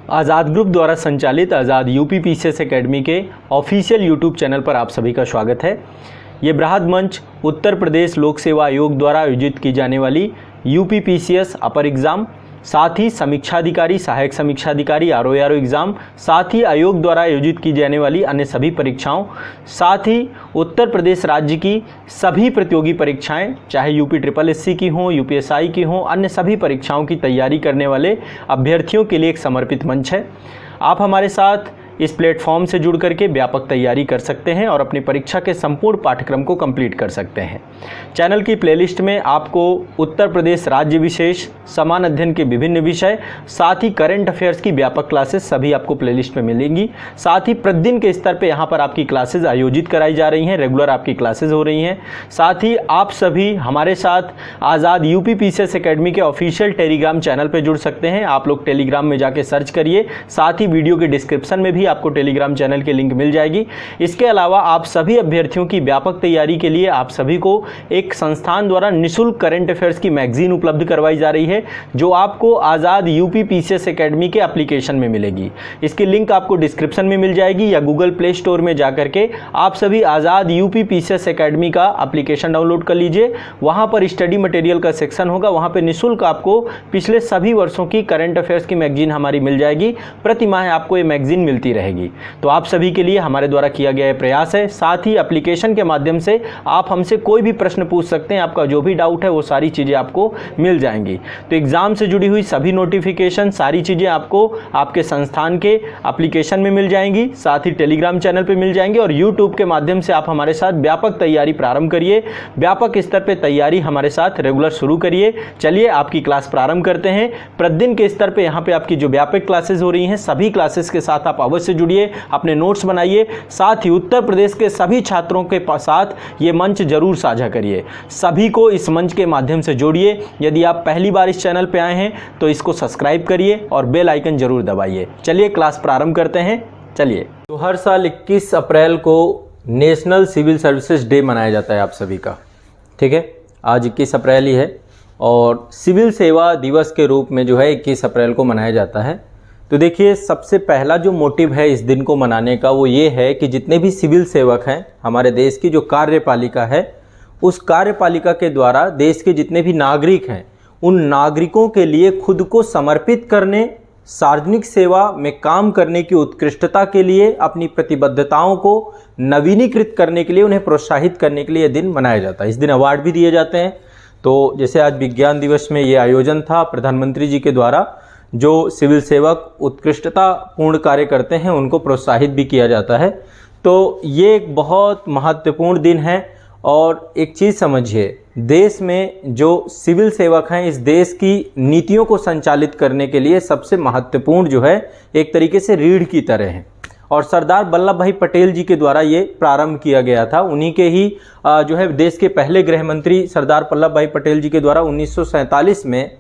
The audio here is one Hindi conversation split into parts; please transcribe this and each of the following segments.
आज़ाद ग्रुप द्वारा संचालित आज़ाद यूपीपीसीएस एकेडमी के ऑफिशियल यूट्यूब चैनल पर आप सभी का स्वागत है। ये बृहद मंच उत्तर प्रदेश लोक सेवा आयोग द्वारा आयोजित की जाने वाली यूपीपीसीएस अपर एग्ज़ाम, साथ ही समीक्षाधिकारी, सहायक समीक्षाधिकारी, आरओ एग्ज़ाम, साथ ही आयोग द्वारा आयोजित की जाने वाली अन्य सभी परीक्षाओं, साथ ही उत्तर प्रदेश राज्य की सभी प्रतियोगी परीक्षाएं, चाहे यूपी ट्रिपल एससी की हों, यूपीएसआई की हों, अन्य सभी परीक्षाओं की तैयारी करने वाले अभ्यर्थियों के लिए एक समर्पित मंच है। आप हमारे साथ इस प्लेटफॉर्म से जुड़ करके व्यापक तैयारी कर सकते हैं और अपनी परीक्षा के संपूर्ण पाठ्यक्रम को कंप्लीट कर सकते हैं। चैनल की प्लेलिस्ट में आपको उत्तर प्रदेश राज्य विशेष, समान अध्ययन के विभिन्न विषय, साथ ही करंट अफेयर्स की व्यापक क्लासेस सभी आपको प्लेलिस्ट में मिलेंगी। साथ ही प्रतिदिन के स्तर पे यहाँ पर आपकी क्लासेस आयोजित कराई जा रही हैं, रेगुलर आपकी क्लासेस हो रही हैं। साथ ही आप सभी हमारे साथ आज़ाद यूपीपीसीएस एकेडमी के ऑफिशियल टेलीग्राम चैनल पर जुड़ सकते हैं। आप लोग टेलीग्राम में जाके सर्च करिए, साथ ही वीडियो के डिस्क्रिप्शन में भी आपको टेलीग्राम चैनल की लिंक मिल जाएगी। इसके अलावा आप सभी अभ्यर्थियों की व्यापक तैयारी के लिए आप सभी को एक संस्थान द्वारा निःशुल्क करंट अफेयर्स की मैगजीन उपलब्ध करवाई जा रही है, जो आपको आज़ाद यूपीपीसीएस एकेडमी के एप्लीकेशन में मिलेगी। इसकी लिंक आपको डिस्क्रिप्शन में मिल जाएगी या गूगल प्ले स्टोर में जाकर के आप सभी आज़ाद यूपीपीसीएस एकेडमी का एप्लीकेशन डाउनलोड कर लीजिए। वहां पर स्टडी मटेरियल का सेक्शन होगा, वहां पर निःशुल्क आपको पिछले सभी वर्षों की करंट अफेयर्स की मैगजीन हमारी मिल जाएगी। प्रति माह आपको ये मैगजीन मिलती रहेगी। तो आप सभी के लिए हमारे द्वारा किया गया यह प्रयास है। साथ ही एप्लीकेशन के माध्यम से आप हमसे कोई भी प्रश्न पूछ सकते हैं, आपका जो भी डाउट है वो सारी चीज़ें आपको मिल जाएंगी। तो एग्जाम से जुड़ी हुई सभी नोटिफिकेशन, सारी चीज़ें आपको आपके संस्थान के एप्लीकेशन में मिल जाएंगी, साथ ही टेलीग्राम चैनल पर मिल जाएंगी और यूट्यूब के माध्यम से आप हमारे साथ व्यापक तैयारी प्रारंभ करिए। व्यापक स्तर पर तैयारी हमारे साथ रेगुलर शुरू करिए। चलिए आपकी क्लास प्रारंभ करते हैं। प्रतिदिन के स्तर पर यहाँ पे आपकी जो व्यापक क्लासेस हो रही हैं, सभी क्लासेस के साथ आप अवश्य जुड़िए, अपने नोट्स बनाइए। साथ ही उत्तर प्रदेश के सभी छात्रों के साथ ये मंच जरूर साझा करिए। सभी को इस मंच के माध्यम से जोड़िए। यदि आप पहली बार इस चैनल पे आए हैं तो इसको सब्सक्राइब करिए और बेल आइकन जरूर दबाइए। चलिए क्लास प्रारंभ करते हैं। चलिए, तो हर साल 21 अप्रैल को नेशनल सिविल सर्विसेज डे मनाया जाता है आप सभी का, ठीक है। आज 21 अप्रैल ही है और सिविल सेवा दिवस के रूप में जो है 21 अप्रैल को मनाया जाता है। तो देखिए, सबसे पहला जो मोटिव है इस दिन को मनाने का वो ये है कि जितने भी सिविल सेवक हैं हमारे देश की, जो कार्यपालिका है, उस कार्यपालिका के द्वारा देश के जितने भी नागरिक हैं उन नागरिकों के लिए खुद को समर्पित करने, सार्वजनिक सेवा में काम करने की उत्कृष्टता के लिए, अपनी प्रतिबद्धताओं को नवीनीकृत करने के लिए, उन्हें प्रोत्साहित करने के लिए यह दिन मनाया जाता है। इस दिन अवार्ड भी दिए जाते हैं। तो जैसे आज विज्ञान दिवस में ये आयोजन था प्रधानमंत्री जी के द्वारा, जो सिविल सेवक उत्कृष्टता पूर्ण कार्य करते हैं उनको प्रोत्साहित भी किया जाता है। तो ये एक बहुत महत्वपूर्ण दिन है। और एक चीज़ समझिए, देश में जो सिविल सेवक हैं इस देश की नीतियों को संचालित करने के लिए सबसे महत्वपूर्ण जो है एक तरीके से रीढ़ की तरह हैं। और सरदार वल्लभ भाई पटेल जी के द्वारा ये प्रारंभ किया गया था। उन्हीं के ही जो है देश के पहले गृह मंत्री सरदार वल्लभ भाई पटेल जी के द्वारा 1947 में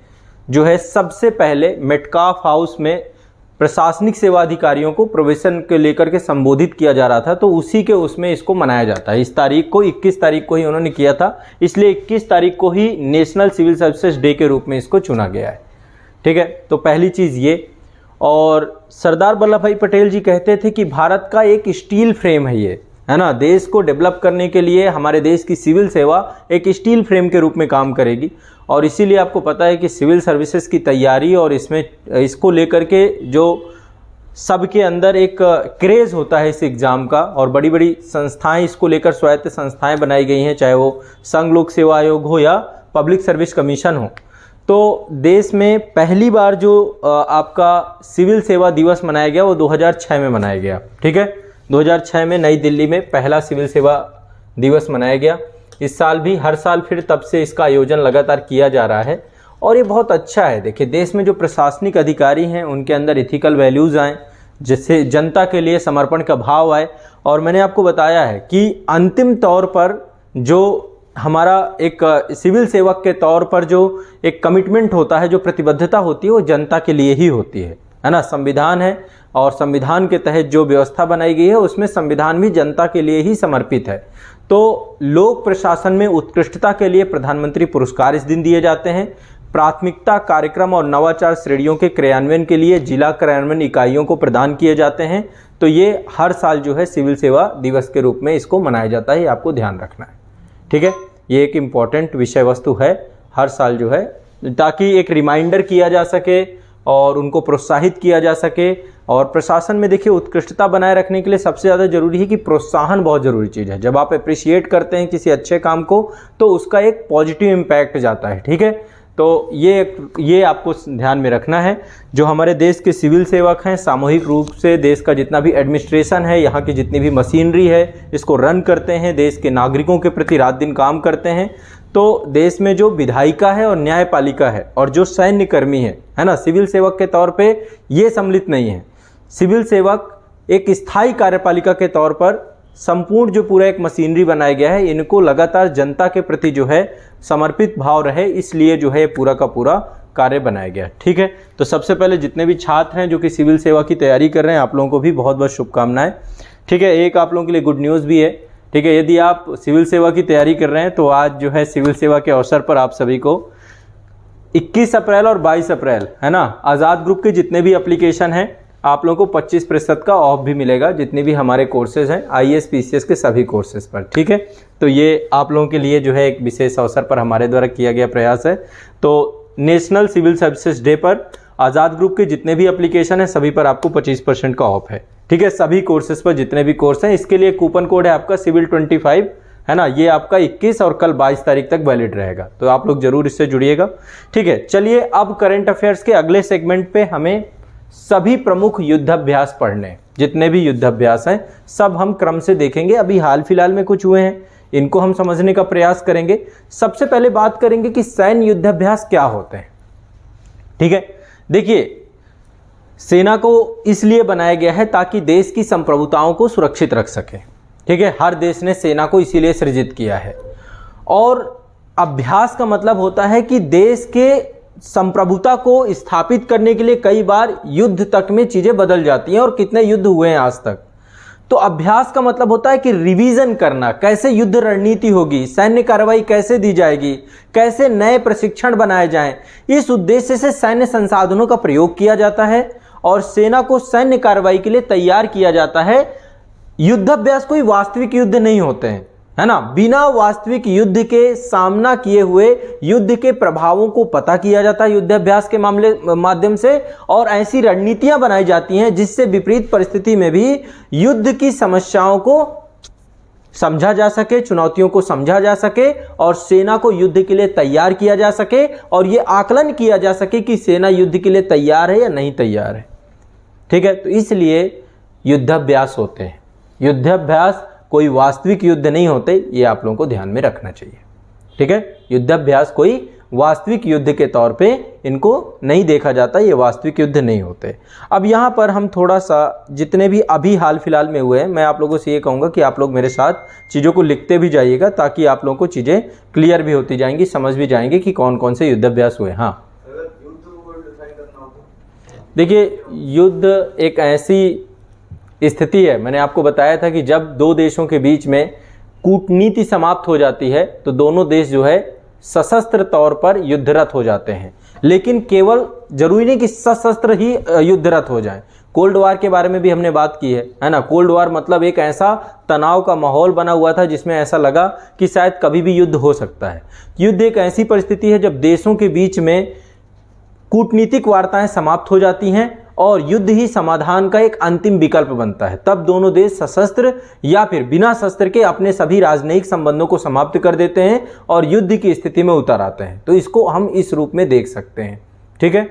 जो है सबसे पहले मेटकाफ हाउस में प्रशासनिक सेवा अधिकारियों को प्रोबेशन के लेकर के संबोधित किया जा रहा था। तो उसी के उसमें इसको मनाया जाता है। इस तारीख को 21 तारीख को ही उन्होंने किया था, इसलिए 21 तारीख को ही नेशनल सिविल सर्विसेज डे के रूप में इसको चुना गया है, ठीक है। तो पहली चीज़ ये। और सरदार वल्लभ भाई पटेल जी कहते थे कि भारत का एक स्टील फ्रेम है ये, है ना। देश को डेवलप करने के लिए हमारे देश की सिविल सेवा एक स्टील फ्रेम के रूप में काम करेगी। और इसीलिए आपको पता है कि सिविल सर्विसेज की तैयारी और इसमें इसको लेकर के जो सबके अंदर एक क्रेज़ होता है इस एग्ज़ाम का, और बड़ी बड़ी संस्थाएं इसको लेकर, स्वायत्त संस्थाएं बनाई गई हैं, चाहे वो संघ लोक सेवा आयोग हो या पब्लिक सर्विस कमीशन हो। तो देश में पहली बार जो आपका सिविल सेवा दिवस मनाया गया वो 2006 में मनाया गया, ठीक है। 2006 में नई दिल्ली में पहला सिविल सेवा दिवस मनाया गया। इस साल भी, हर साल फिर तब से इसका आयोजन लगातार किया जा रहा है और ये बहुत अच्छा है। देखिए, देश में जो प्रशासनिक अधिकारी हैं उनके अंदर इथिकल वैल्यूज़ आएँ, जिससे जनता के लिए समर्पण का भाव आए। और मैंने आपको बताया है कि अंतिम तौर पर जो हमारा एक सिविल सेवक के तौर पर जो एक कमिटमेंट होता है, जो प्रतिबद्धता होती है, वो जनता के लिए ही होती है ना। संविधान है और संविधान के तहत जो व्यवस्था बनाई गई है उसमें संविधान भी जनता के लिए ही समर्पित है। तो लोक प्रशासन में उत्कृष्टता के लिए प्रधानमंत्री पुरस्कार इस दिन दिए जाते हैं। प्राथमिकता कार्यक्रम और नवाचार श्रेणियों के क्रियान्वयन के लिए जिला क्रियान्वयन इकाइयों को प्रदान किए जाते हैं। तो ये हर साल जो है सिविल सेवा दिवस के रूप में इसको मनाया जाता है, ये आपको ध्यान रखना है। ठीक है, ये एक इम्पॉर्टेंट विषय वस्तु है हर साल जो है, ताकि एक रिमाइंडर किया जा सके और उनको प्रोत्साहित किया जा सके। और प्रशासन में देखिए उत्कृष्टता बनाए रखने के लिए सबसे ज़्यादा जरूरी है कि प्रोत्साहन बहुत ज़रूरी चीज़ है। जब आप अप्रिशिएट करते हैं किसी अच्छे काम को तो उसका एक पॉजिटिव इम्पैक्ट जाता है। ठीक है, तो ये आपको ध्यान में रखना है। जो हमारे देश के सिविल सेवक हैं, सामूहिक रूप से देश का जितना भी एडमिनिस्ट्रेशन है, यहाँ की जितनी भी मशीनरी है, इसको रन करते हैं, देश के नागरिकों के प्रति रात दिन काम करते हैं। तो देश में जो विधायिका है और न्यायपालिका है और जो सैन्य कर्मी है ना, सिविल सेवक के तौर पे ये सम्मिलित नहीं है। सिविल सेवक एक स्थायी कार्यपालिका के तौर पर संपूर्ण जो पूरा एक मशीनरी बनाया गया है, इनको लगातार जनता के प्रति जो है समर्पित भाव रहे, इसलिए जो है पूरा का पूरा कार्य बनाया गया। ठीक है, तो सबसे पहले जितने भी छात्र हैं जो कि सिविल सेवा की तैयारी कर रहे हैं, आप लोगों को भी बहुत बहुत शुभकामनाएं। ठीक है, एक आप लोगों के लिए गुड न्यूज़ भी है। ठीक है, यदि आप सिविल सेवा की तैयारी कर रहे हैं तो आज जो है सिविल सेवा के अवसर पर आप सभी को 21 अप्रैल और 22 अप्रैल है ना, आज़ाद ग्रुप के जितने भी एप्लीकेशन हैं आप लोगों को 25% का ऑफ भी मिलेगा, जितने भी हमारे कोर्सेज हैं IAS PCS के सभी कोर्सेज पर। ठीक है, तो ये आप लोगों के लिए जो है एक विशेष अवसर पर हमारे द्वारा किया गया प्रयास है। तो नेशनल सिविल सर्विसेज डे पर आज़ाद ग्रुप के जितने भी एप्लीकेशन हैं सभी पर आपको 25% का ऑफ है। ठीक है, सभी कोर्सेज पर जितने भी कोर्स हैं, इसके लिए कूपन कोड है आपका सिविल 25 है ना, ये आपका 21 और कल 22 तारीख तक वैलिड रहेगा। तो आप लोग जरूर इससे जुड़िएगा। ठीक है, चलिए अब करंट अफेयर्स के अगले सेगमेंट पे हमें सभी प्रमुख युद्धाभ्यास पढ़ने, जितने भी युद्धाभ्यास हैं सब हम क्रम से देखेंगे। अभी हाल फिलहाल में कुछ हुए हैं, इनको हम समझने का प्रयास करेंगे। सबसे पहले बात करेंगे कि सैन्य युद्धाभ्यास क्या होते हैं। ठीक है, देखिए सेना को इसलिए बनाया गया है ताकि देश की संप्रभुताओं को सुरक्षित रख सके। ठीक है, हर देश ने सेना को इसीलिए सृजित किया है। और अभ्यास का मतलब होता है कि देश के संप्रभुता को स्थापित करने के लिए कई बार युद्ध तक में चीजें बदल जाती हैं, और कितने युद्ध हुए हैं आज तक। तो अभ्यास का मतलब होता है कि रिवीजन करना, कैसे युद्ध रणनीति होगी, सैन्य कार्रवाई कैसे दी जाएगी, कैसे नए प्रशिक्षण बनाए जाएं। इस उद्देश्य से सैन्य संसाधनों का प्रयोग किया जाता है और सेना को सैन्य कार्रवाई के लिए तैयार किया जाता है। युद्धाभ्यास कोई वास्तविक युद्ध नहीं होते हैं, है ना। बिना वास्तविक युद्ध के सामना किए हुए युद्ध के प्रभावों को पता किया जाता है युद्धाभ्यास के माध्यम से, और ऐसी रणनीतियां बनाई जाती हैं जिससे विपरीत परिस्थिति में भी युद्ध की समस्याओं को समझा जा सके, चुनौतियों को समझा जा सके और सेना को युद्ध के लिए तैयार किया जा सके, और यह आकलन किया जा सके कि सेना युद्ध के लिए तैयार है या नहीं तैयार है। ठीक है, तो इसलिए युद्धाभ्यास होते हैं। युद्धाभ्यास कोई वास्तविक युद्ध नहीं होते, ये आप लोगों को ध्यान में रखना चाहिए। ठीक है, युद्धाभ्यास कोई वास्तविक युद्ध के तौर पे इनको नहीं देखा जाता, ये वास्तविक युद्ध नहीं होते। अब यहाँ पर हम थोड़ा सा जितने भी अभी हाल फिलहाल में हुए हैं, मैं आप लोगों से ये कहूँगा कि आप लोग मेरे साथ चीज़ों को लिखते भी जाइएगा, ताकि आप लोगों को चीज़ें क्लियर भी होती जाएंगी, समझ भी जाएंगे कि कौन कौन से युद्धाभ्यास हुए। हाँ, देखिए युद्ध एक ऐसी स्थिति है, मैंने आपको बताया था कि जब दो देशों के बीच में कूटनीति समाप्त हो जाती है तो दोनों देश जो है सशस्त्र तौर पर युद्धरत हो जाते हैं। लेकिन केवल जरूरी नहीं कि सशस्त्र ही युद्धरत हो जाए। कोल्ड वार के बारे में भी हमने बात की है ना। कोल्ड वार मतलब एक ऐसा तनाव का माहौल बना हुआ था जिसमें ऐसा लगा कि शायद कभी भी युद्ध हो सकता है। युद्ध एक ऐसी परिस्थिति है जब देशों के बीच में कूटनीतिक वार्ताएं समाप्त हो जाती हैं और युद्ध ही समाधान का एक अंतिम विकल्प बनता है। तब दोनों देश सशस्त्र या फिर बिना शस्त्र के अपने सभी राजनयिक संबंधों को समाप्त कर देते हैं और युद्ध की स्थिति में उतर आते हैं। तो इसको हम इस रूप में देख सकते हैं। ठीक है,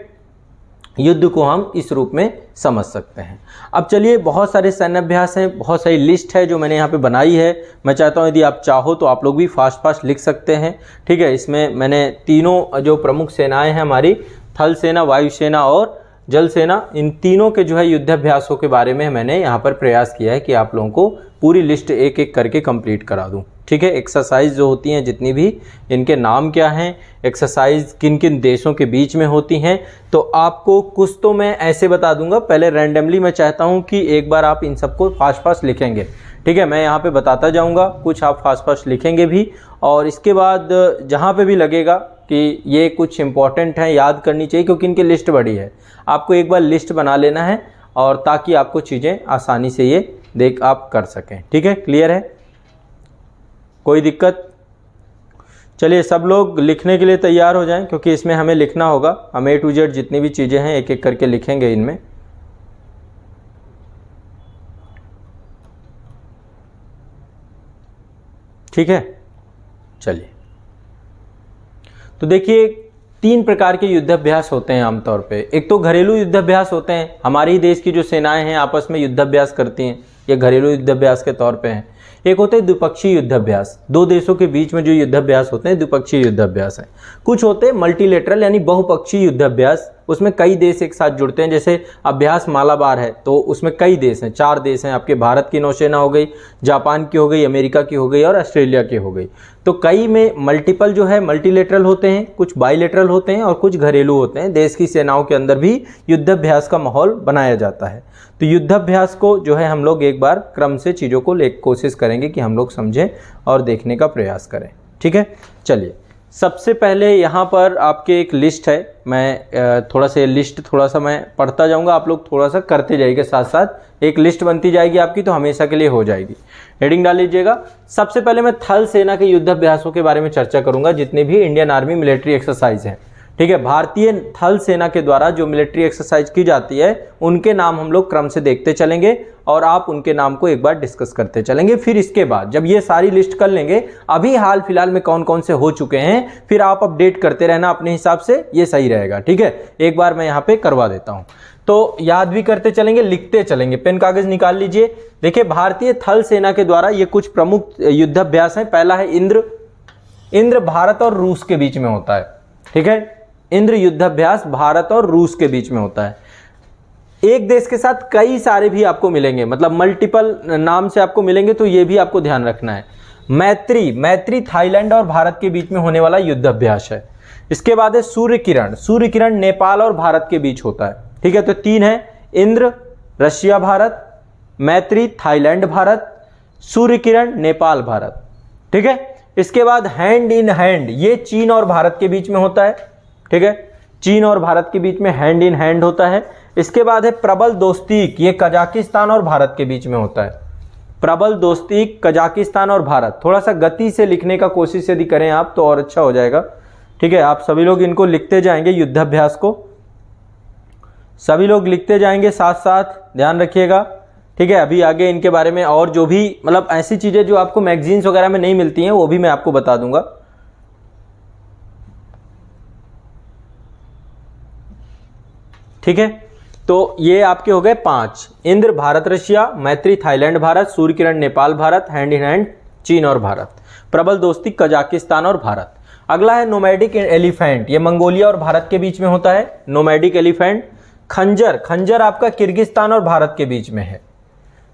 युद्ध को हम इस रूप में समझ सकते हैं। अब चलिए, बहुत सारे सैन्य अभ्यास हैं, बहुत सारी लिस्ट है जो मैंने यहाँ पे बनाई है। मैं चाहता हूँ यदि आप चाहो तो आप लोग भी फास्ट लिख सकते हैं। ठीक है, इसमें मैंने तीनों जो प्रमुख सेनाएं हैं हमारी, थल सेना, वायुसेना और जल सेना, इन तीनों के जो है युद्धाभ्यासों के बारे में मैंने यहाँ पर प्रयास किया है कि आप लोगों को पूरी लिस्ट एक एक करके कंप्लीट करा दूँ। ठीक है, एक्सरसाइज जो होती हैं जितनी भी, इनके नाम क्या हैं, एक्सरसाइज किन किन देशों के बीच में होती हैं, तो आपको कुछ तो मैं ऐसे बता दूंगा। पहले रैंडमली मैं चाहता हूँ कि एक बार आप इन सबको फास्ट लिखेंगे। ठीक है, मैं यहाँ पे बताता जाऊँगा, कुछ आप फास्ट लिखेंगे भी, और इसके बाद जहाँ पे भी लगेगा कि ये कुछ इंपॉर्टेंट है, याद करनी चाहिए क्योंकि इनकी लिस्ट बड़ी है। आपको एक बार लिस्ट बना लेना है और ताकि आपको चीज़ें आसानी से ये देख आप कर सकें। ठीक है, क्लियर है, कोई दिक्कत? चलिए सब लोग लिखने के लिए तैयार हो जाएं क्योंकि इसमें हमें लिखना होगा। हम A to Z जितनी भी चीज़ें हैं एक एक करके लिखेंगे इनमें। ठीक है, चलिए तो देखिए 3 प्रकार के युद्धाभ्यास होते हैं आमतौर पे। एक तो घरेलू युद्धाभ्यास होते हैं, हमारे ही देश की जो सेनाएं हैं आपस में युद्धाभ्यास करती हैं, ये घरेलू युद्धाभ्यास के तौर पे हैं। एक होते हैं द्विपक्षीय युद्धाभ्यास, दो देशों के बीच में जो युद्धाभ्यास होते हैं द्विपक्षीय युद्धाभ्यास है। कुछ होते हैं मल्टीलेटरल यानी बहुपक्षीय युद्धाभ्यास, उसमें कई देश एक साथ जुड़ते हैं। जैसे अभ्यास मालाबार है तो उसमें कई देश हैं, 4 देश हैं आपके, भारत की नौसेना हो गई, जापान की हो गई, अमेरिका की हो गई और ऑस्ट्रेलिया की हो गई। तो कई में मल्टीपल जो है मल्टीलेटरल होते हैं, कुछ बाईलेटरल होते हैं और कुछ घरेलू होते हैं। देश की सेनाओं के अंदर भी युद्धाभ्यास का माहौल बनाया जाता है। तो युद्धाभ्यास को जो है हम लोग एक बार क्रम से चीज़ों को कोशिश करेंगे कि हम लोग समझें और देखने का प्रयास करें। ठीक है, चलिए सबसे पहले यहाँ पर आपके एक लिस्ट है, मैं थोड़ा सा लिस्ट थोड़ा सा मैं पढ़ता जाऊँगा, आप लोग थोड़ा सा करते जाइएगा, साथ साथ एक लिस्ट बनती जाएगी आपकी, तो हमेशा के लिए हो जाएगी। हेडिंग डाल लीजिएगा। सबसे पहले मैं थल सेना के युद्धाभ्यासों के बारे में चर्चा करूँगा, जितने भी इंडियन आर्मी मिलिट्री एक्सरसाइज हैं। ठीक है, भारतीय थल सेना के द्वारा जो मिलिट्री एक्सरसाइज की जाती है उनके नाम हम लोग क्रम से देखते चलेंगे और आप उनके नाम को एक बार डिस्कस करते चलेंगे। फिर इसके बाद जब ये सारी लिस्ट कर लेंगे, अभी हाल फिलहाल में कौन कौन से हो चुके हैं, फिर आप अपडेट करते रहना अपने हिसाब से, ये सही रहेगा। ठीक है, एक बार मैं यहाँ पे करवा देता हूँ तो याद भी करते चलेंगे, लिखते चलेंगे। पेन कागज निकाल लीजिए। देखिए भारतीय थल सेना के द्वारा ये कुछ प्रमुख युद्धाभ्यास है। पहला है इंद्र। इंद्र भारत और रूस के बीच में होता है। ठीक है, इंद्र युद्धाभ्यास भारत और रूस के बीच में होता है। एक देश के साथ कई सारे भी आपको मिलेंगे, मतलब मल्टीपल नाम से आपको मिलेंगे, तो ये भी आपको ध्यान रखना है। मैत्री, मैत्री थाईलैंड और भारत के बीच में होने वाला युद्धाभ्यास है। इसके बाद है सूर्य किरण। सूर्य किरण नेपाल और भारत के बीच होता है। ठीक है, तो 3 है, इंद्र रशिया भारत, मैत्री थाईलैंड भारत, सूर्य किरण नेपाल भारत। ठीक है, इसके बाद हैंड इन हैंड, ये चीन और भारत के बीच में होता है। ठीक है, चीन और भारत के बीच में हैंड इन हैंड होता है। इसके बाद है प्रबल दोस्तीक, ये कजाकिस्तान और भारत के बीच में होता है। प्रबल दोस्तीक कजाकिस्तान और भारत। थोड़ा सा गति से लिखने का कोशिश यदि करें आप तो और अच्छा हो जाएगा। ठीक है, आप सभी लोग इनको लिखते जाएंगे, युद्धाभ्यास को सभी लोग लिखते जाएंगे, साथ साथ ध्यान रखिएगा। ठीक है, अभी आगे इनके बारे में और जो भी मतलब ऐसी चीज़ें जो आपको मैगजीन्स वगैरह में नहीं मिलती हैं वो भी मैं आपको बता दूंगा। ठीक है, तो ये आपके हो गए 5, इंद्र भारत रशिया, मैत्री Thailand Bharat, Surya Kiran Nepal Bharat, hand in hand चीन और भारत, प्रबल दोस्ती कजाकिस्तान और भारत। अगला है नोमैडिक एलिफेंट, ये मंगोलिया और भारत के बीच में होता है। Nomadic elephant. खंजर, खंजर आपका किर्गिस्तान और भारत के बीच में है।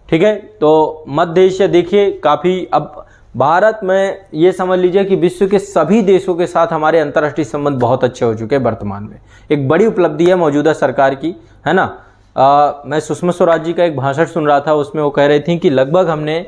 ठीक है, तो मध्य एशिया देखिए काफ़ी, अब भारत में ये समझ लीजिए कि विश्व के सभी देशों के साथ हमारे अंतर्राष्ट्रीय संबंध बहुत अच्छे हो चुके हैं वर्तमान में। एक बड़ी उपलब्धि है मौजूदा सरकार की, है ना। मैं सुषमा स्वराज जी का एक भाषण सुन रहा था, उसमें वो कह रही थी कि लगभग हमने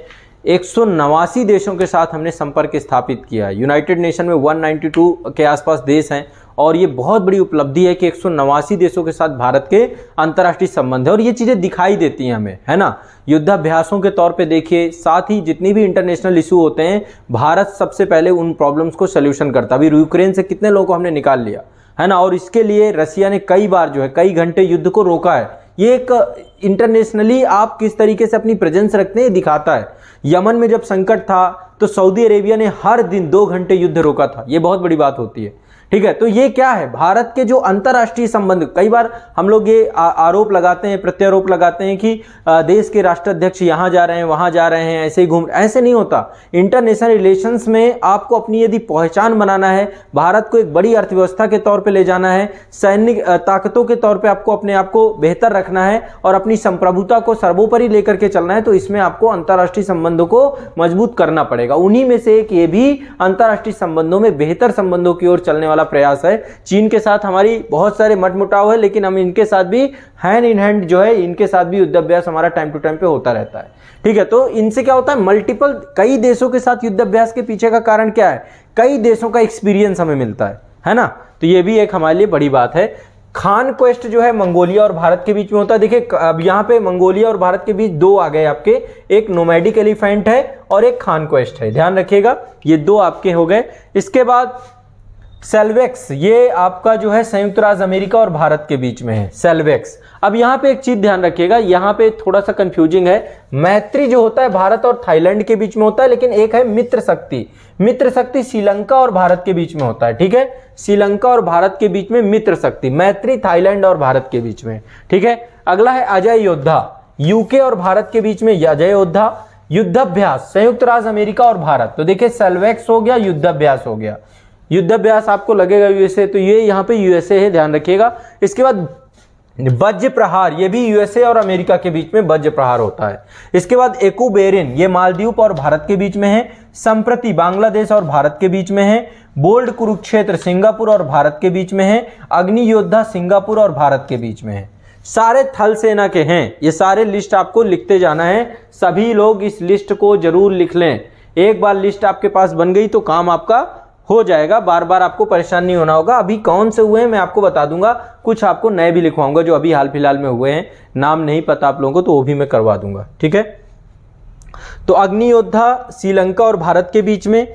189 देशों के साथ हमने संपर्क स्थापित किया है। यूनाइटेड नेशन में 192 के आसपास देश हैं और ये बहुत बड़ी उपलब्धि है कि 189 देशों के साथ भारत के अंतर्राष्ट्रीय संबंध है और ये चीज़ें दिखाई देती हैं हमें, है ना। युद्धाभ्यासों के तौर पे देखिए, साथ ही जितनी भी इंटरनेशनल इशू होते हैं भारत सबसे पहले उन प्रॉब्लम्स को सोल्यूशन करता है। अभी यूक्रेन से कितने लोगों को हमने निकाल लिया, है ना, और इसके लिए रसिया ने कई बार जो है कई घंटे युद्ध को रोका है। ये एक इंटरनेशनली आप किस तरीके से अपनी प्रेजेंस रखते हैं दिखाता है। यमन में जब संकट था तो सऊदी अरेबिया ने हर दिन 2 घंटे युद्ध रोका था, ये बहुत बड़ी बात होती है। ठीक है, तो ये क्या है, भारत के जो अंतर्राष्ट्रीय संबंध, कई बार हम लोग ये आरोप लगाते हैं, प्रत्यारोप लगाते हैं कि देश के राष्ट्राध्यक्ष यहाँ जा रहे हैं वहाँ जा रहे हैं, ऐसे ही घूम, ऐसे नहीं होता। इंटरनेशनल रिलेशंस में आपको अपनी यदि पहचान बनाना है, भारत को एक बड़ी अर्थव्यवस्था के तौर पे ले जाना है, सैनिक ताकतों के तौर पे आपको अपने आप को बेहतर रखना है और अपनी संप्रभुता को सर्वोपरि लेकर के चलना है, तो इसमें आपको अंतर्राष्ट्रीय संबंधों को मजबूत करना पड़ेगा। उन्हीं में से एक ये भी अंतर्राष्ट्रीय संबंधों में बेहतर संबंधों की ओर चलने वाला प्रयास है। चीन के साथ हमारी बहुत सारे मतमुटाव है, लेकिन हम इनके साथ भी हैंड इन हैंड जो है, इनके साथ भी युद्धाभ्यास हमारा टाइम टू टाइम पे होता रहता है। ठीक है, तो इनसे क्या होता है, मल्टीपल कई देशों के साथ युद्धाभ्यास के पीछे का कारण क्या है, कई देशों का एक्सपीरियंस हमें मिलता है। है ना। तो ये भी एक हमारे लिए बड़ी बात है। खान क्वेस्ट जो है मंगोलिया और भारत के बीच में होता है। देखिए अब यहाँ पे मंगोलिया और भारत के बीच दो आ गए आपके, एक नोमैडिक एलिफेंट है और एक खान क्वेस्ट है, ध्यान रखिएगा ये दो आपके हो गए। इसके बाद सेल्वेक्स, ये आपका जो है संयुक्त राज्य अमेरिका और भारत के बीच में है सेल्वेक्स। अब यहाँ पे एक चीज ध्यान रखिएगा, यहाँ पे थोड़ा सा कंफ्यूजिंग है। मैत्री जो होता है भारत और थाईलैंड के बीच में होता है, लेकिन एक है मित्र शक्ति। मित्र शक्ति श्रीलंका और भारत के बीच में होता है, ठीक है। श्रीलंका और भारत के बीच में मित्र शक्ति, मैत्री थाईलैंड और भारत के बीच में, ठीक है। अगला है अजय योद्धा, यूके और भारत के बीच में अजय योद्धा। युद्धाभ्यास संयुक्त राज्य अमेरिका और भारत, तो देखिए सेल्वेक्स हो गया, युद्धाभ्यास हो गया। युद्धाभ्यास आपको लगेगा यूएसए, तो ये यहाँ पे यूएसए है, ध्यान रखिएगा। इसके बाद वज्र प्रहार, ये भी यूएसए और अमेरिका के बीच में वज्र प्रहार होता है। इसके बाद एकुबेरिन, ये मालदीव और भारत के बीच में है। संप्रति बांग्लादेश और भारत के बीच में है। बोल्ड कुरुक्षेत्र सिंगापुर और भारत के बीच में है। अग्नि योद्धा सिंगापुर और भारत के बीच में है। सारे थल सेना के हैं, ये सारे लिस्ट आपको लिखते जाना है। सभी लोग इस लिस्ट को जरूर लिख लें। एक बार लिस्ट आपके पास बन गई तो काम आपका हो जाएगा, बार बार आपको परेशान नहीं होना होगा। अभी कौन से हुए हैं मैं आपको बता दूंगा, कुछ आपको नए भी लिखवाऊंगा जो अभी हाल फिलहाल में हुए हैं, नाम नहीं पता आप लोगों को तो वो भी मैं करवा दूंगा, ठीक है। तो अग्नि योद्धा श्रीलंका और भारत के बीच में।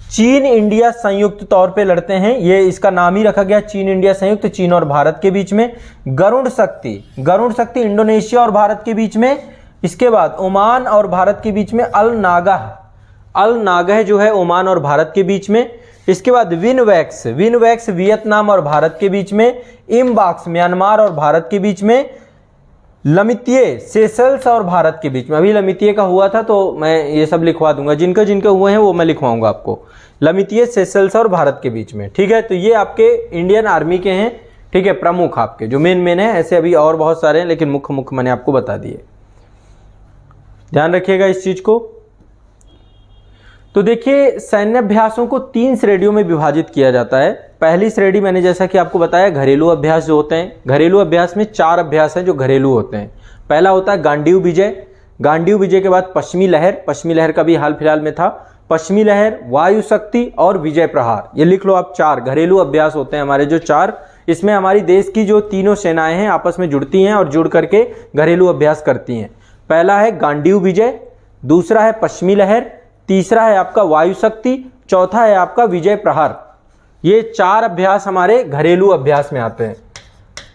चीन इंडिया संयुक्त तौर पे लड़ते हैं, ये इसका नाम ही रखा गया चीन इंडिया संयुक्त, चीन और भारत के बीच में। गरुड़ शक्ति इंडोनेशिया और भारत के बीच में। इसके बाद ओमान और भारत के बीच में अल नागह जो है ओमान और भारत के बीच में। इसके बाद विनवैक्स वियतनाम और भारत के बीच में। इमबॉक्स म्यांमार और भारत के बीच में। लमितिये सेशल्स और भारत के बीच में, अभी लमितिये का हुआ था तो मैं ये सब लिखवा दूंगा, जिनके हुए हैं वो मैं लिखवाऊंगा आपको। लमितिये सेशल्स और भारत के बीच में, ठीक है। तो ये आपके इंडियन आर्मी के हैं, ठीक है, प्रमुख आपके जो मेन है। ऐसे अभी और बहुत सारे हैं लेकिन मुख्य मैंने आपको बता दिए, ध्यान रखिएगा इस चीज को। तो देखिए सैन्य अभ्यासों को 3 श्रेणियों में विभाजित किया जाता है। पहली श्रेणी मैंने जैसा कि आपको बताया घरेलू अभ्यास जो होते हैं। घरेलू अभ्यास में 4 अभ्यास हैं जो घरेलू होते हैं। पहला होता है गांडीव विजय के बाद पश्चिमी लहर का भी हाल फिलहाल में था। पश्चिमी लहर, वायु शक्ति और विजय प्रहार, ये लिख लो आप। 4 घरेलू अभ्यास होते हैं हमारे जो 4। इसमें हमारी देश की जो तीनों सेनाएं हैं आपस में जुड़ती हैं और जुड़ करके घरेलू अभ्यास करती हैं। पहला है गांडीव विजय, दूसरा है पश्चिमी लहर, तीसरा है आपका वायु शक्ति, चौथा है आपका विजय प्रहार। ये 4 अभ्यास हमारे घरेलू अभ्यास में आते हैं।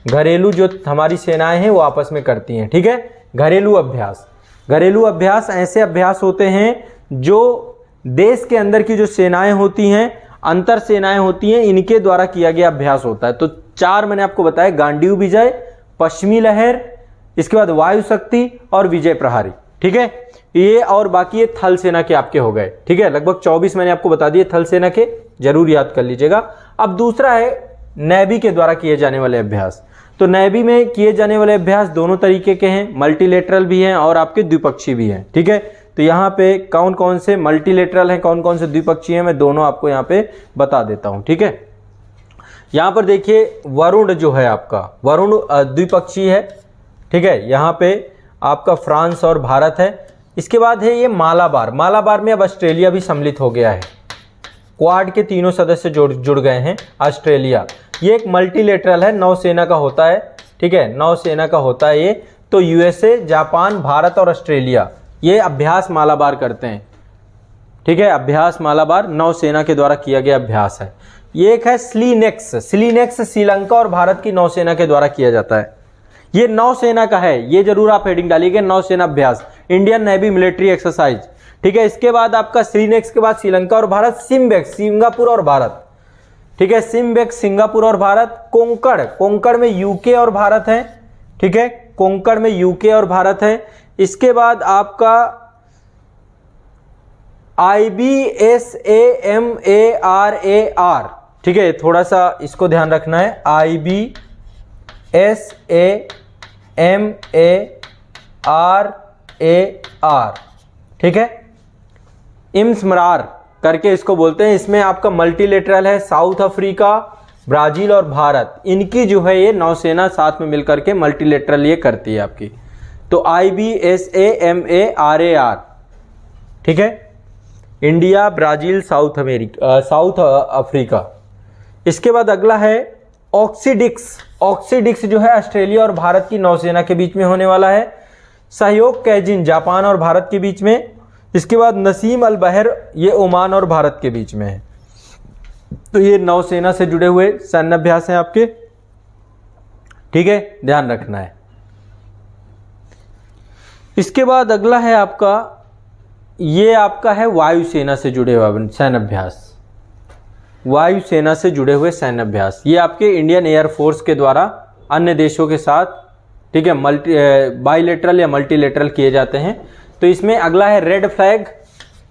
घरेलू जो हमारी सेनाएं हैं वो आपस में करती हैं, ठीक है। घरेलू अभ्यास ऐसे अभ्यास होते हैं जो देश के अंदर की जो सेनाएं होती हैं, अंतर सेनाएं होती हैं, इनके द्वारा किया गया अभ्यास होता है। तो 4 मैंने आपको बताया, गांडीव विजय, पश्चिमी लहर, इसके बाद वायु शक्ति और विजय प्रहारी, ठीक है। ये और बाकी ये थल सेना के आपके हो गए, ठीक है। लगभग 24 मैंने आपको बता दिए थल सेना के, जरूर याद कर लीजिएगा। अब दूसरा है नेवी के द्वारा किए जाने वाले अभ्यास। तो नेवी में किए जाने वाले अभ्यास दोनों तरीके के हैं, मल्टीलेटरल भी हैं और आपके द्विपक्षीय भी हैं, ठीक है। तो यहाँ पे कौन कौन से मल्टीलेटरल हैं, कौन कौन से द्विपक्षीय हैं, मैं दोनों आपको यहाँ पे बता देता हूँ, ठीक है। यहाँ पर देखिए वरुण जो है आपका, वरुण द्विपक्षीय है, ठीक है। यहाँ पे आपका फ्रांस और भारत है। इसके बाद है ये मालाबार में अब ऑस्ट्रेलिया भी सम्मिलित हो गया है। क्वाड के तीनों सदस्य जुड़ गए हैं। ऑस्ट्रेलिया ये एक मल्टीलेटरल है, नौसेना का होता है, ठीक है, नौसेना का होता है ये। तो यूएसए, जापान, भारत और ऑस्ट्रेलिया ये अभ्यास मालाबार करते हैं, ठीक है। अभ्यास मालाबार नौसेना के द्वारा किया गया अभ्यास है। ये एक है स्लीनेक्स श्रीलंका और भारत की नौसेना के द्वारा किया जाता है। ये नौसेना का है, ये जरूर आप हेडिंग डालिएगा, नौसेना अभ्यास, इंडियन नेवी मिलिट्री एक्सरसाइज, ठीक है। इसके बाद आपका श्रीनेक्स के बाद श्रीलंका और भारत, सिम्बेक्स सिंगापुर और भारत, ठीक है। सिम्बेक्स सिंगापुर और भारत। कोंकण में यूके और भारत है, ठीक है। कोंकण में यूके और भारत है। इसके बाद आपका IBSAMARAR, ठीक है, थोड़ा सा इसको ध्यान रखना है। IBSAMARAR, ठीक है। इम्समरार करके इसको बोलते हैं। इसमें आपका मल्टीलेटरल है, साउथ अफ्रीका, ब्राजील और भारत, इनकी जो है ये नौसेना साथ में मिलकर के मल्टीलेटरल ये करती है आपकी। तो IBSAMARAR, ठीक है, इंडिया, ब्राजील, साउथ अफ्रीका। इसके बाद अगला है ऑक्सीडिक्स। ऑक्सीडिक्स जो है ऑस्ट्रेलिया और भारत की नौसेना के बीच में होने वाला है। सहयोग कैजिन जापान और भारत के बीच में। इसके बाद नसीम अल बहर, ये ओमान और भारत के बीच में है। तो ये नौसेना से जुड़े हुए सैन्य अभ्यास हैं आपके, ठीक है, ध्यान रखना है। इसके बाद अगला है आपका, ये आपका है वायुसेना से जुड़े हुए सैन्य अभ्यास। वायुसेना से जुड़े हुए सैन्य अभ्यास ये आपके इंडियन एयरफोर्स के द्वारा अन्य देशों के साथ, ठीक है, बाइलेटरल या मल्टीलेटरल किए जाते हैं। तो इसमें अगला है red flag.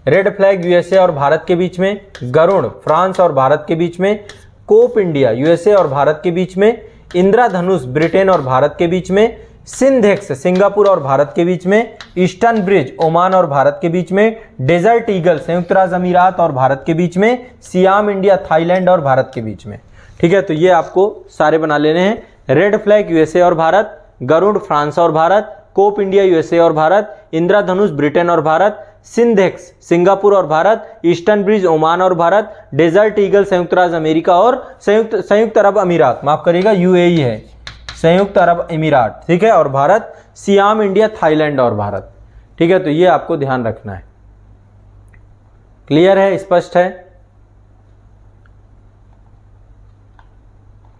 Red flag USA और भारत के बीच में। गरुड़ फ्रांस और भारत के बीच में। कोप इंडिया यूएसए और भारत के बीच में। इंद्रधनुष ब्रिटेन और भारत के बीच में। सिंधेक्स सिंगापुर और भारत के बीच में। ईस्टर्न ब्रिज ओमान और भारत के बीच में। डेजर्ट ईगल संयुक्त राज्य अमीरात और भारत के बीच में। सियाम इंडिया थाईलैंड और भारत के बीच में, ठीक है। तो ये आपको सारे बना लेने हैं। रेड फ्लैग यूएसए और भारत, गरुड़ फ्रांस और भारत, कोप इंडिया यूएसए और भारत, इंद्रधनुष ब्रिटेन और भारत, सिंधेक्स सिंगापुर और भारत, ईस्टर्न ब्रिज ओमान और भारत, डेजर्ट ईगल संयुक्त राज्य अमेरिका और संयुक्त अरब अमीरात, माफ करिएगा यूएई है, संयुक्त अरब अमीरात, ठीक है, और भारत, सियाम इंडिया थाईलैंड और भारत, ठीक है। तो ये आपको ध्यान रखना है। क्लियर है, स्पष्ट है,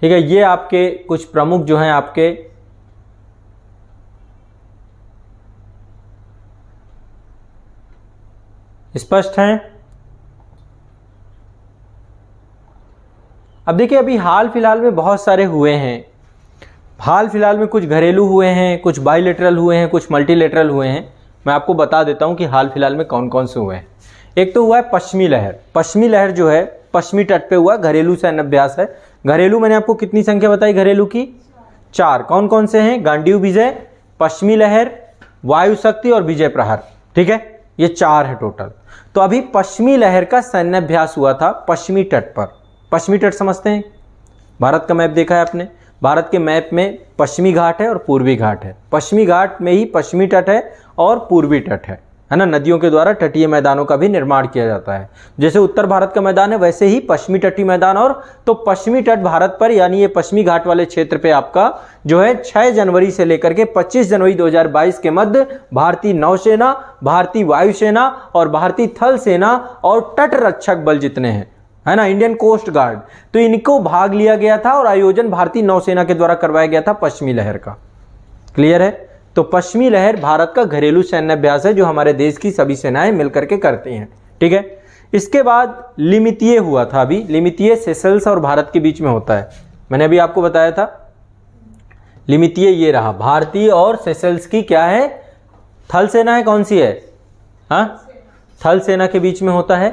ठीक है। ये आपके कुछ प्रमुख जो हैं आपके स्पष्ट हैं। अब देखिए, अभी हाल फिलहाल में बहुत सारे हुए हैं। हाल फिलहाल में कुछ घरेलू हुए हैं, कुछ बाइलेटरल हुए हैं, कुछ मल्टीलेटरल हुए हैं। मैं आपको बता देता हूं कि हाल फिलहाल में कौन कौन से हुए हैं। एक तो हुआ है पश्चिमी लहर। पश्चिमी लहर जो है पश्चिमी तट पे हुआ, घरेलू सैन्य अभ्यास है। घरेलू मैंने आपको कितनी संख्या बताई घरेलू की? 4। कौन कौन से हैं? गांडीव विजय, पश्चिमी लहर, वायु शक्ति और विजय प्रहार, ठीक है, ये 4 है टोटल। तो अभी पश्चिमी लहर का सैन्य अभ्यास हुआ था पश्चिमी तट पर। पश्चिमी तट समझते हैं, भारत का मैप देखा है आपने, भारत के मैप में पश्चिमी घाट है और पूर्वी घाट है। पश्चिमी घाट में ही पश्चिमी तट है और पूर्वी तट है ना। नदियों के द्वारा तटीय मैदानों का भी निर्माण किया जाता है। जैसे उत्तर भारत का मैदान है वैसे ही पश्चिमी तटीय मैदान। और तो पश्चिमी तट भारत पर, यानी ये पश्चिमी घाट वाले क्षेत्र पे आपका जो है 6 जनवरी से लेकर के 25 जनवरी 2022 के मध्य भारतीय नौसेना, भारतीय वायुसेना और भारतीय थल सेना और तट रक्षक बल जितने हैं, है ना, इंडियन कोस्ट गार्ड, तो इनको भाग लिया गया था और आयोजन भारतीय नौसेना के द्वारा करवाया गया था पश्चिमी लहर का। क्लियर है? तो पश्चिमी लहर भारत का घरेलू सैन्य अभ्यास है जो हमारे देश की सभी सेनाएं मिलकर के करती हैं, ठीक है। इसके बाद लिमितीय हुआ था। अभी लिमितीय सेशल्स और भारत के बीच में होता है, मैंने अभी आपको बताया था। लिमितीय ये रहा, भारतीय और सेशल्स की क्या है, थल सेना है, कौन सी है, हाँ, थल सेना के बीच में होता है।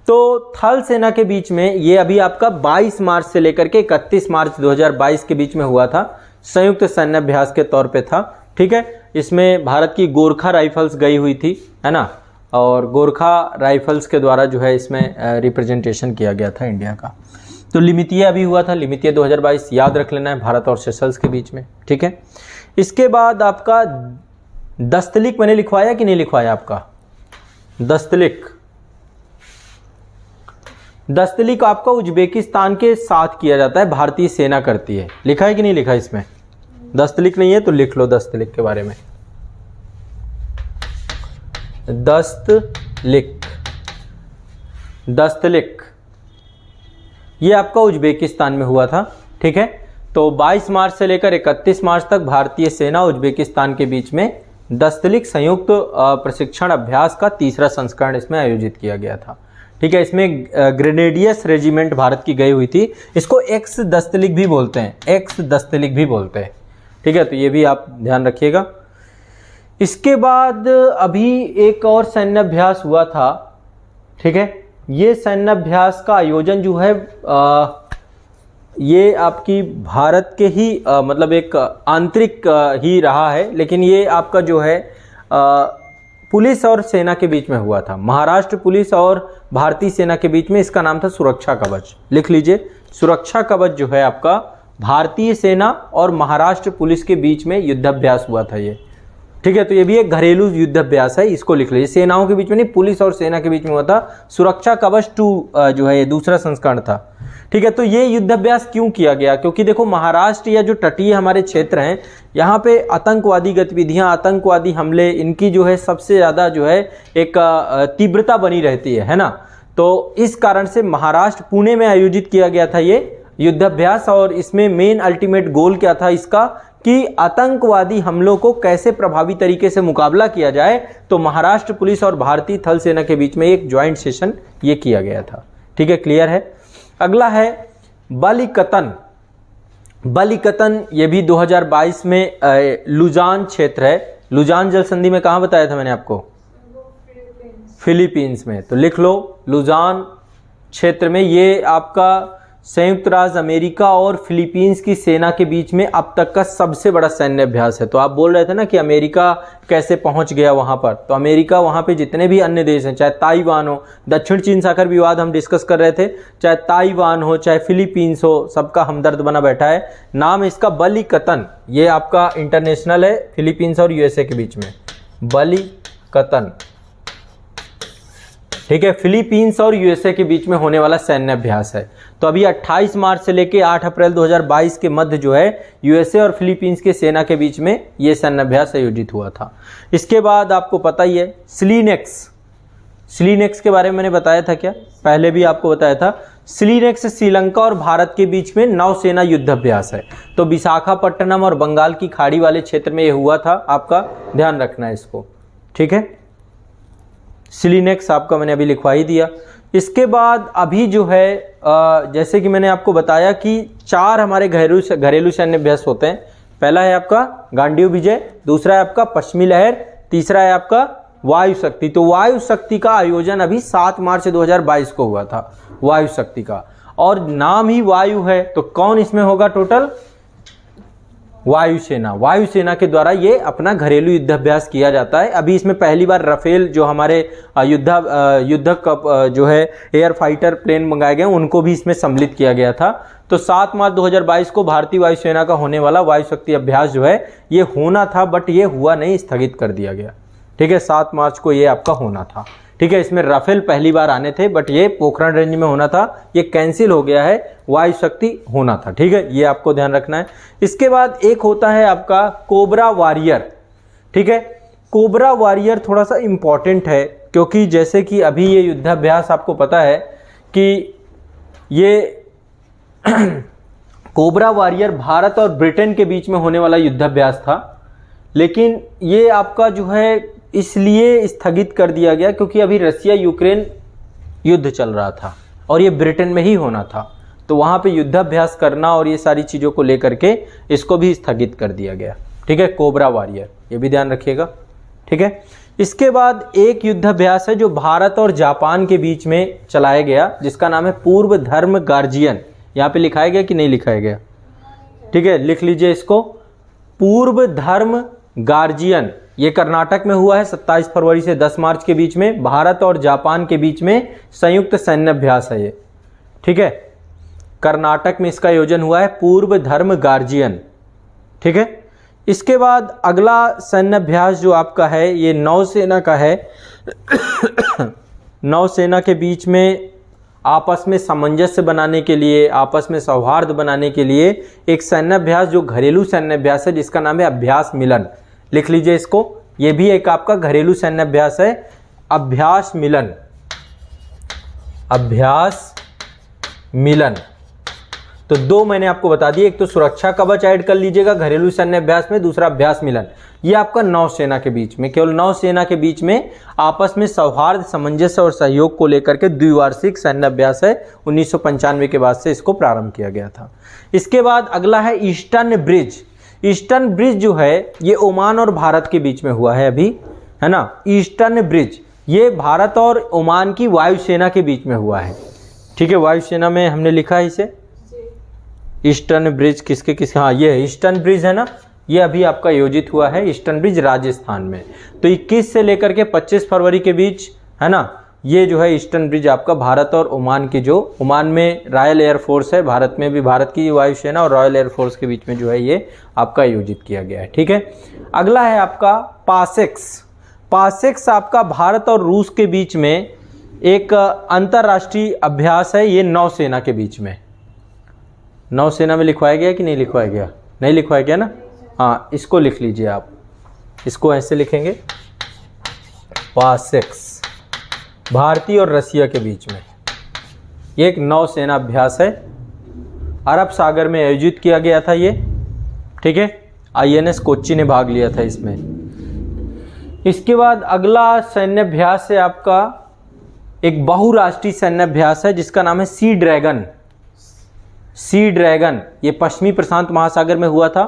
तो थल सेना के बीच में ये अभी आपका 22 मार्च से लेकर के 31 मार्च 2022 के बीच में हुआ था। संयुक्त सैन्य अभ्यास के तौर पे था, ठीक है। इसमें भारत की गोरखा राइफल्स गई हुई थी, है ना, और गोरखा राइफल्स के द्वारा जो है इसमें रिप्रेजेंटेशन किया गया था इंडिया का। तो लिमितीय अभी हुआ था, लिमितीय 2022 याद रख लेना है, भारत और सेशल्स के बीच में, ठीक है। इसके बाद आपका दस्तलिक मैंने लिखवाया कि नहीं लिखवाया आपका? दस्तलिक, दस्तलिक आपका उज्बेकिस्तान के साथ किया जाता है, भारतीय सेना करती है। लिखा है कि नहीं लिखा इसमें? दस्तलिक नहीं है तो लिख लो दस्तलिक के बारे में। दस्तलिक, दस्तलिक ये आपका उज्बेकिस्तान में हुआ था, ठीक है। तो 22 मार्च से लेकर 31 मार्च तक भारतीय सेना उज्बेकिस्तान के बीच में दस्तलिक संयुक्त प्रशिक्षण अभ्यास का 3रा संस्करण इसमें आयोजित किया गया था, ठीक है। इसमें ग्रेनेडियर्स रेजिमेंट भारत की गई हुई थी। इसको एक्स दस्तलिक भी बोलते हैं, एक्स दस्तलिक भी बोलते हैं, ठीक है। तो ये भी आप ध्यान रखिएगा। इसके बाद अभी एक और सैन्य अभ्यास हुआ था, ठीक है। ये सैन्य अभ्यास का आयोजन जो है ये आपकी भारत के ही मतलब एक आंतरिक ही रहा है, लेकिन ये आपका जो है पुलिस और सेना के बीच में हुआ था। महाराष्ट्र पुलिस और भारतीय सेना के बीच में। इसका नाम था सुरक्षा कवच, लिख लीजिए। सुरक्षा कवच जो है आपका भारतीय सेना और महाराष्ट्र पुलिस के बीच में युद्धाभ्यास हुआ था ये, ठीक है। तो ये भी एक घरेलू युद्धाभ्यास है, इसको लिख लीजिए। सेनाओं के बीच में नहीं, पुलिस और सेना के बीच में हुआ था। सुरक्षा कवच 2 जो है ये 2रा संस्करण था, ठीक है, तो ये युद्धाभ्यास क्यों किया गया? क्योंकि देखो महाराष्ट्र या जो तटीय हमारे क्षेत्र हैं, यहाँ पे आतंकवादी गतिविधियाँ, आतंकवादी हमले, इनकी जो है सबसे ज़्यादा जो है एक तीव्रता बनी रहती है ना। तो इस कारण से महाराष्ट्र पुणे में आयोजित किया गया था ये युद्धाभ्यास, और इसमें मेन अल्टीमेट गोल क्या था इसका कि आतंकवादी हमलों को कैसे प्रभावी तरीके से मुकाबला किया जाए। तो महाराष्ट्र पुलिस और भारतीय थल सेना के बीच में एक ज्वाइंट सेशन ये किया गया था। ठीक है, क्लियर है। अगला है बलिकतन। बलिकतन ये भी 2022 में लुजान क्षेत्र है। लुजान जल संधि में कहाँ बताया था मैंने आपको? फिलीपींस में। तो लिख लो लुजान क्षेत्र में, ये आपका संयुक्त राज्य अमेरिका और फिलीपींस की सेना के बीच में अब तक का सबसे बड़ा सैन्य अभ्यास है। तो आप बोल रहे थे ना कि अमेरिका कैसे पहुंच गया वहां पर, तो अमेरिका वहां पे जितने भी अन्य देश हैं, चाहे ताइवान हो, दक्षिण चीन सागर विवाद हम डिस्कस कर रहे थे, चाहे ताइवान हो चाहे फिलीपींस हो, सबका हमदर्द बना बैठा है। नाम इसका बलिकतन, ये आपका इंटरनेशनल है फिलीपींस और यूएसए के बीच में, बलिकतन। ठीक है, फिलीपींस और यूएसए के बीच में होने वाला सैन्य अभ्यास है। तो अभी 28 मार्च से लेके 8 अप्रैल 2022 के मध्य जो है यूएसए और फिलीपींस के सेना के बीच में ये सैन्य अभ्यास आयोजित हुआ था। इसके बाद आपको पता ही है स्लीनेक्स। स्लीनेक्स के बारे में मैंने बताया था क्या? पहले भी आपको बताया था। स्लीनेक्स श्रीलंका और भारत के बीच में नौसेना युद्धाभ्यास है। तो विशाखापट्टनम और बंगाल की खाड़ी वाले क्षेत्र में ये हुआ था, आपका ध्यान रखना है इसको। ठीक है, स्लीनेक्स आपका मैंने अभी लिखवा ही दिया। इसके बाद अभी जो है जैसे कि मैंने आपको बताया कि 4 हमारे घरेलू सैन्य अभ्यास होते हैं। पहला है आपका गांडीव विजय, दूसरा है आपका पश्चिमी लहर, तीसरा है आपका वायु शक्ति। तो वायु शक्ति का आयोजन अभी 7 मार्च 2022 को हुआ था, वायु शक्ति का, और नाम ही वायु है। तो कौन इसमें होगा? टोटल वायुसेना। वायुसेना के द्वारा ये अपना घरेलू युद्धाभ्यास किया जाता है। अभी इसमें पहली बार राफेल जो हमारे युद्धक जो है एयर फाइटर प्लेन मंगाए गए उनको भी इसमें सम्मिलित किया गया था। तो 7 मार्च 2022 को भारतीय वायुसेना का होने वाला वायु शक्ति अभ्यास जो है ये होना था, बट ये हुआ नहीं, स्थगित कर दिया गया। ठीक है, 7 मार्च को ये आपका होना था। ठीक है, इसमें राफेल पहली बार आने थे, बट ये पोखरण रेंज में होना था, ये कैंसिल हो गया है, वायु शक्ति होना था। ठीक है, ये आपको ध्यान रखना है। इसके बाद एक होता है आपका कोबरा वॉरियर। ठीक है, कोबरा वॉरियर थोड़ा सा इंपॉर्टेंट है, क्योंकि जैसे कि अभी ये युद्धाभ्यास आपको पता है कि ये कोबरा वॉरियर भारत और ब्रिटेन के बीच में होने वाला युद्धाभ्यास था, लेकिन ये आपका जो है इसलिए स्थगित कर दिया गया क्योंकि अभी रसिया यूक्रेन युद्ध चल रहा था और ये ब्रिटेन में ही होना था। तो वहाँ पे युद्धाभ्यास करना और ये सारी चीज़ों को लेकर के इसको भी स्थगित कर दिया गया। ठीक है, कोबरा वॉरियर, ये भी ध्यान रखिएगा। ठीक है, इसके बाद एक युद्धाभ्यास है जो भारत और जापान के बीच में चलाया गया, जिसका नाम है पूर्व धर्म गार्जियन। यहाँ पे लिखाया गया कि नहीं लिखाया गया? ठीक है, लिख लीजिए इसको, पूर्व धर्म गार्जियन। ये कर्नाटक में हुआ है 27 फरवरी से 10 मार्च के बीच में, भारत और जापान के बीच में संयुक्त सैन्य अभ्यास है ये। ठीक है, कर्नाटक में इसका आयोजन हुआ है, पूर्व धर्म गार्जियन। ठीक है, इसके बाद अगला सैन्य अभ्यास जो आपका है ये नौसेना का है। नौसेना के बीच में आपस में सामंजस्य बनाने के लिए, आपस में सौहार्द बनाने के लिए एक सैन्य अभ्यास जो घरेलू सैन्य अभ्यास है, जिसका नाम है अभ्यास मिलन। लिख लीजिए इसको, ये भी एक आपका घरेलू सैन्य अभ्यास है, अभ्यास मिलन। अभ्यास मिलन। तो 2 मैंने आपको बता दिए, एक तो सुरक्षा कवच ऐड कर लीजिएगा घरेलू सैन्य अभ्यास में, दूसरा अभ्यास मिलन। ये आपका नौसेना के बीच में, केवल नौसेना के बीच में आपस में सौहार्द, सामंजस्य और सहयोग को लेकर के द्विवार्षिक सैन्य अभ्यास है। 1995 के बाद से इसको प्रारंभ किया गया था। इसके बाद अगला है ईस्टर्न ब्रिज। ईस्टर्न ब्रिज जो है ये ओमान और भारत के बीच में हुआ है अभी, है ना। ईस्टर्न ब्रिज ये भारत और ओमान की वायुसेना के बीच में हुआ है। ठीक है, वायुसेना में हमने लिखा है इसे ईस्टर्न ब्रिज। किसके किसके, हाँ ये ईस्टर्न ब्रिज है ना, ये अभी आपका आयोजित हुआ है ईस्टर्न ब्रिज राजस्थान में। तो 21 से लेकर के 25 फरवरी के बीच, है ना, ये जो है ईस्टर्न ब्रिज आपका भारत और ओमान की, जो ओमान में रॉयल एयरफोर्स है, भारत में भी भारत की वायुसेना और रॉयल एयरफोर्स के बीच में जो है ये आपका आयोजित किया गया है। ठीक है, अगला है आपका पासेक्स। पासेक्स आपका भारत और रूस के बीच में एक अंतर्राष्ट्रीय अभ्यास है, ये नौसेना के बीच में। नौसेना में लिखवाया गया कि नहीं लिखवाया गया? नहीं लिखवाया गया ना। हाँ, इसको लिख लीजिए आप, इसको ऐसे लिखेंगे पासेक्स, भारतीय और रसिया के बीच में ये एक नौसेना अभ्यास है, अरब सागर में आयोजित किया गया था ये, ठीक है। INS कोच्चि ने भाग लिया था इसमें। इसके बाद अगला सैन्य अभ्यास है आपका एक बहुराष्ट्रीय सैन्य अभ्यास है जिसका नाम है सी ड्रैगन। सी ड्रैगन ये पश्चिमी प्रशांत महासागर में हुआ था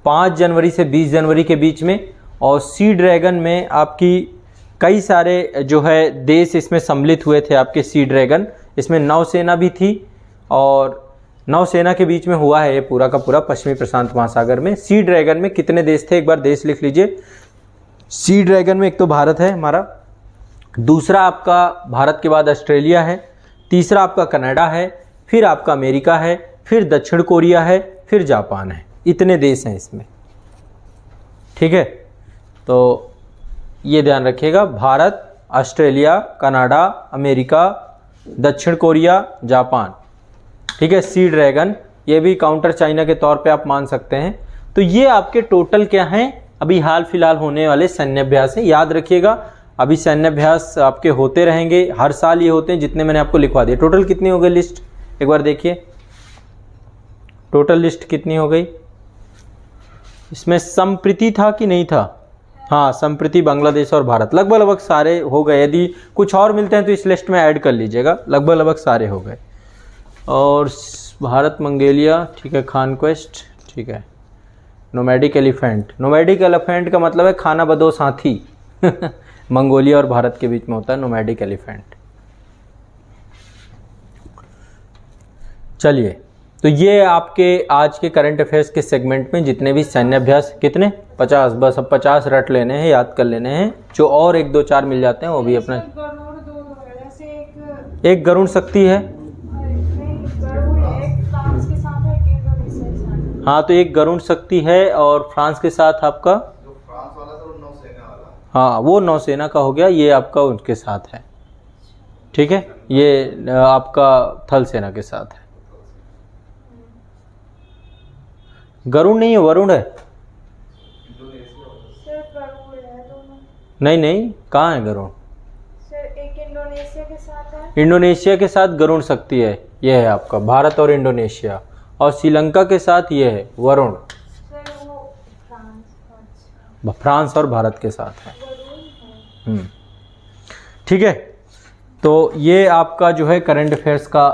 5 जनवरी से 20 जनवरी के बीच में। और सी ड्रैगन में आपकी कई सारे जो है देश इसमें सम्मिलित हुए थे आपके सी ड्रैगन। इसमें नौसेना भी थी और नौसेना के बीच में हुआ है ये पूरा का पूरा पश्चिमी प्रशांत महासागर में। सी ड्रैगन में कितने देश थे, एक बार देश लिख लीजिए। सी ड्रैगन में एक तो भारत है हमारा, दूसरा आपका भारत के बाद ऑस्ट्रेलिया है, तीसरा आपका कनाडा है, फिर आपका अमेरिका है, फिर दक्षिण कोरिया है, फिर जापान है। इतने देश हैं इसमें, ठीक है। तो ये ध्यान रखिएगा, भारत, ऑस्ट्रेलिया, कनाडा, अमेरिका, दक्षिण कोरिया, जापान, ठीक है। सी ड्रैगन ये भी काउंटर चाइना के तौर पे आप मान सकते हैं। तो ये आपके टोटल क्या हैं, अभी हाल फिलहाल होने वाले सैन्य अभ्यास हैं। याद रखिएगा अभी सैन्य अभ्यास आपके होते रहेंगे, हर साल ये होते हैं, जितने मैंने आपको लिखवा दिए। टोटल कितनी हो गई लिस्ट, एक बार देखिए टोटल लिस्ट कितनी हो गई। इसमें संप्रीति था कि नहीं था? हाँ, संप्रीति, बांग्लादेश और भारत, लगभग लगभग सारे हो गए। यदि कुछ और मिलते हैं तो इस लिस्ट में ऐड कर लीजिएगा, लगभग लगभग सारे हो गए। और भारत, मंगोलिया, ठीक है, कॉन्क्वेस्ट, ठीक है। नोमैडिक एलिफेंट, नोमैडिक एलिफेंट का मतलब है खाना बदोश हाथी मंगोलिया और भारत के बीच में होता है नोमैडिक एलिफेंट। चलिए, तो ये आपके आज के करंट अफेयर्स के सेगमेंट में जितने भी सैन्य अभ्यास, कितने 50, बस अब 50 रट लेने हैं, याद कर लेने हैं। जो और 1 2 4 मिल जाते हैं वो भी अपना। एक गरुड़ शक्ति है, हाँ, तो एक गरुड़ शक्ति है और फ्रांस के साथ आपका जो फ्रांस वाला था वो नौसेना वाला, हाँ वो नौसेना का हो गया, ये आपका उनके साथ है, ठीक है। ये आपका थल सेना के साथ है। गरुड़ नहीं है, वरुण है। नहीं नहीं, कहाँ है गरुड़? एक इंडोनेशिया के साथ है। इंडोनेशिया के साथ गरुड़ शक्ति है, ये है आपका भारत और इंडोनेशिया। और श्रीलंका के साथ ये है वरुण, फ्रांस और भारत के साथ है। ठीक है, तो ये आपका जो है करंट अफेयर्स का